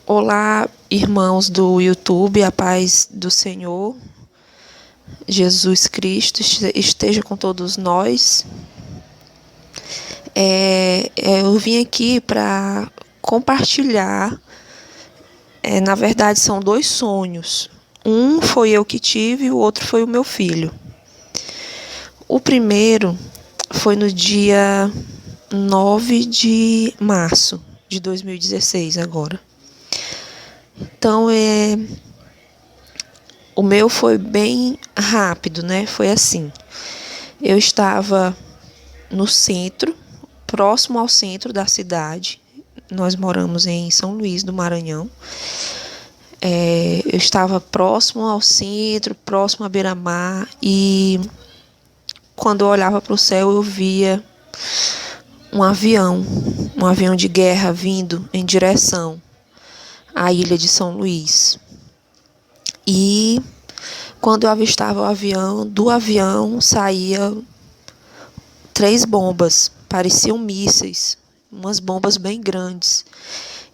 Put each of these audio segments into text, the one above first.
Olá, irmãos do YouTube, a paz do Senhor Jesus Cristo esteja com todos nós. Eu vim aqui para compartilhar, na verdade são dois sonhos. Um foi eu que tive e o outro foi o meu filho. O primeiro foi no dia 9 de março de 2016 agora. Então, o meu foi bem rápido, né? Foi assim. Eu estava no centro, próximo ao centro da cidade. Nós moramos em São Luís do Maranhão. Eu estava próximo ao centro, próximo à beira-mar. E quando eu olhava para o céu, eu via um avião de guerra vindo em direção à ilha de São Luís. E quando eu avistava o avião, do avião saía 3 bombas, pareciam mísseis, umas bombas bem grandes.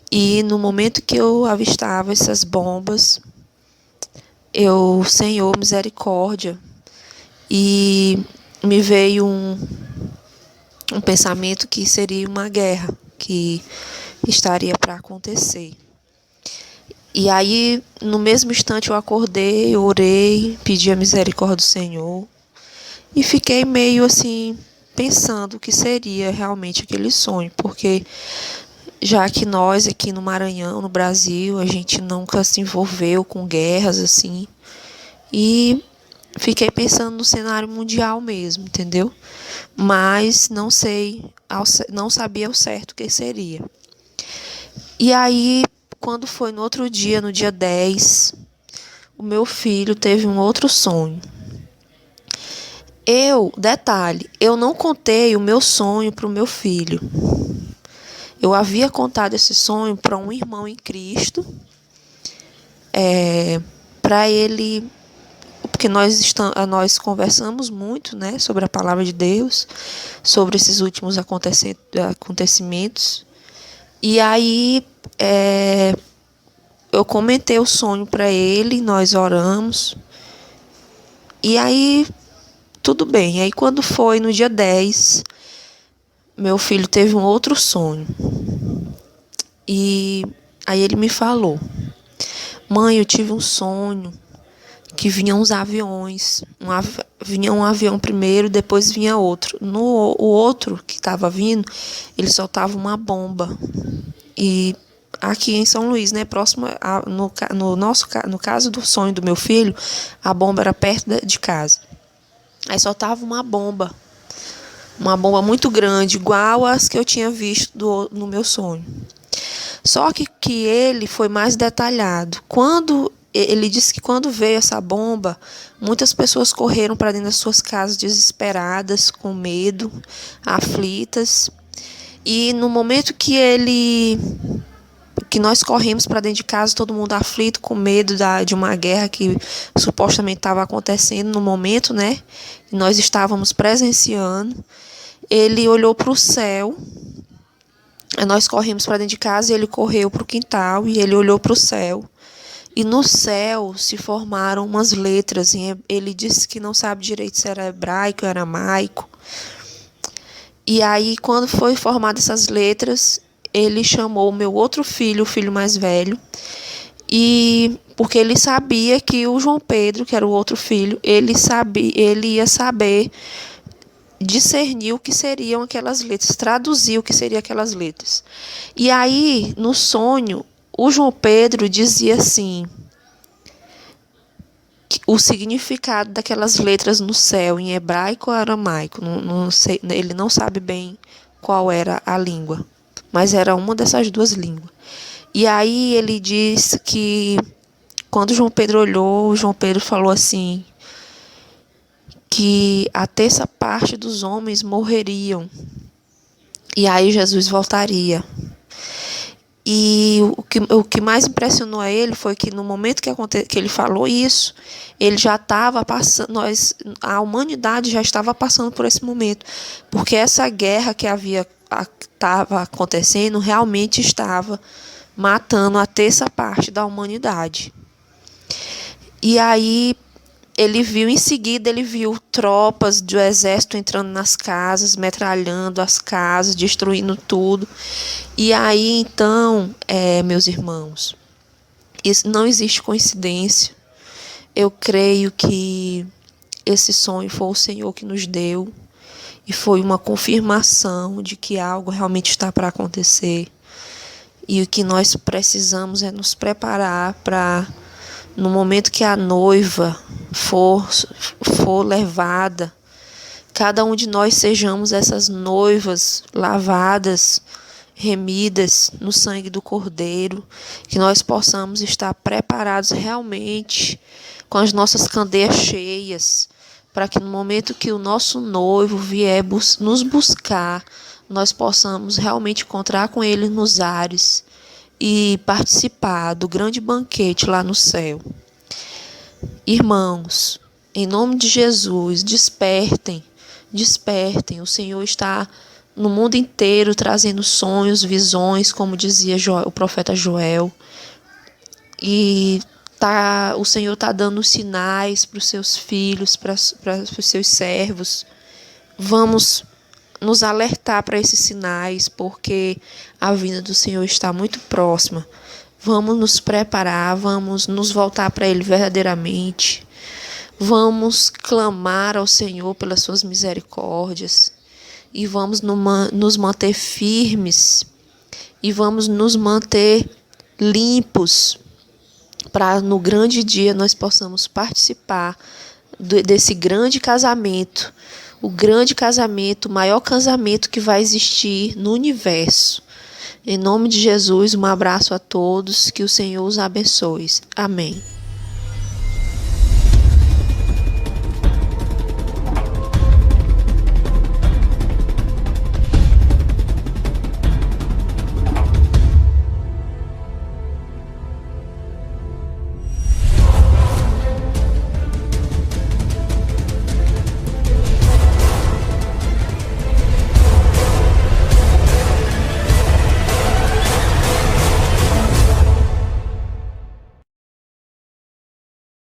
E no momento que eu avistava essas bombas, Senhor, misericórdia, e me veio um pensamento que seria uma guerra que estaria para acontecer. E aí, no mesmo instante, eu acordei, eu orei, pedi a misericórdia do Senhor e fiquei meio assim, pensando o que seria realmente aquele sonho, porque já que nós aqui no Maranhão, no Brasil, a gente nunca se envolveu com guerras assim, e fiquei pensando no cenário mundial mesmo, entendeu? Mas não sabia ao certo o que seria. E aí, quando foi no outro dia, no dia 10, o meu filho teve um outro sonho. Detalhe, eu não contei o meu sonho para o meu filho. Eu havia contado esse sonho para um irmão em Cristo, para ele, porque nós conversamos muito, né, sobre a palavra de Deus, sobre esses últimos acontecimentos. E aí, eu comentei o sonho para ele, nós oramos. E aí, tudo bem. Aí, quando foi no dia 10, meu filho teve um outro sonho. E aí ele me falou: mãe, eu tive um sonho que vinham uns aviões. Vinha um avião primeiro, depois vinha outro. O outro que estava vindo, ele soltava uma bomba. E aqui em São Luís, né, próximo no caso do sonho do meu filho, a bomba era perto de casa. Aí soltava uma bomba muito grande, igual as que eu tinha visto no meu sonho. Só que ele foi mais detalhado. Ele disse que quando veio essa bomba, muitas pessoas correram para dentro das suas casas desesperadas, com medo, aflitas. E no momento que nós corremos para dentro de casa, todo mundo aflito, com medo de uma guerra que supostamente estava acontecendo no momento, né? E nós estávamos presenciando. Ele olhou para o céu. Nós corremos para dentro de casa e ele correu para o quintal e ele olhou para o céu. E no céu se formaram umas letras. Ele disse que não sabe direito se era hebraico ou aramaico. E aí, quando foi formadas essas letras, ele chamou o meu outro filho, o filho mais velho, e porque ele sabia que o João Pedro, que era o outro filho, ele ia saber discernir o que seriam aquelas letras, traduzir o que seriam aquelas letras. E aí, no sonho, o João Pedro dizia assim: o significado daquelas letras no céu, em hebraico ou aramaico. Não sei, ele não sabe bem qual era a língua, mas era uma dessas duas línguas. E aí ele disse que quando João Pedro olhou, João Pedro falou assim, que a terça parte dos homens morreriam. E aí Jesus voltaria. E o que mais impressionou a ele foi que no momento que ele falou isso, ele já estava passando, a humanidade já estava passando por esse momento, porque essa guerra que estava acontecendo realmente estava matando a terça parte da humanidade. E aí em seguida ele viu tropas do exército entrando nas casas, metralhando as casas, destruindo tudo. E aí então, meus irmãos, isso não existe coincidência. Eu creio que esse sonho foi o Senhor que nos deu e foi uma confirmação de que algo realmente está para acontecer. E o que nós precisamos é nos preparar para, no momento que a noiva for levada, cada um de nós sejamos essas noivas lavadas, remidas no sangue do Cordeiro, que nós possamos estar preparados realmente com as nossas candeias cheias, para que no momento que o nosso noivo vier nos buscar, nós possamos realmente encontrar com ele nos ares e participar do grande banquete lá no céu. Irmãos, em nome de Jesus, despertem, o Senhor está no mundo inteiro trazendo sonhos, visões, como dizia o profeta Joel, e o Senhor está dando sinais para os seus filhos, para os seus servos. Vamos nos alertar para esses sinais, porque a vinda do Senhor está muito próxima. Vamos nos preparar, vamos nos voltar para Ele verdadeiramente. Vamos clamar ao Senhor pelas suas misericórdias. E vamos nos manter firmes. E vamos nos manter limpos, para no grande dia nós possamos participar desse grande casamento. O grande casamento, o maior casamento que vai existir no universo. Em nome de Jesus, um abraço a todos, que o Senhor os abençoe. Amém.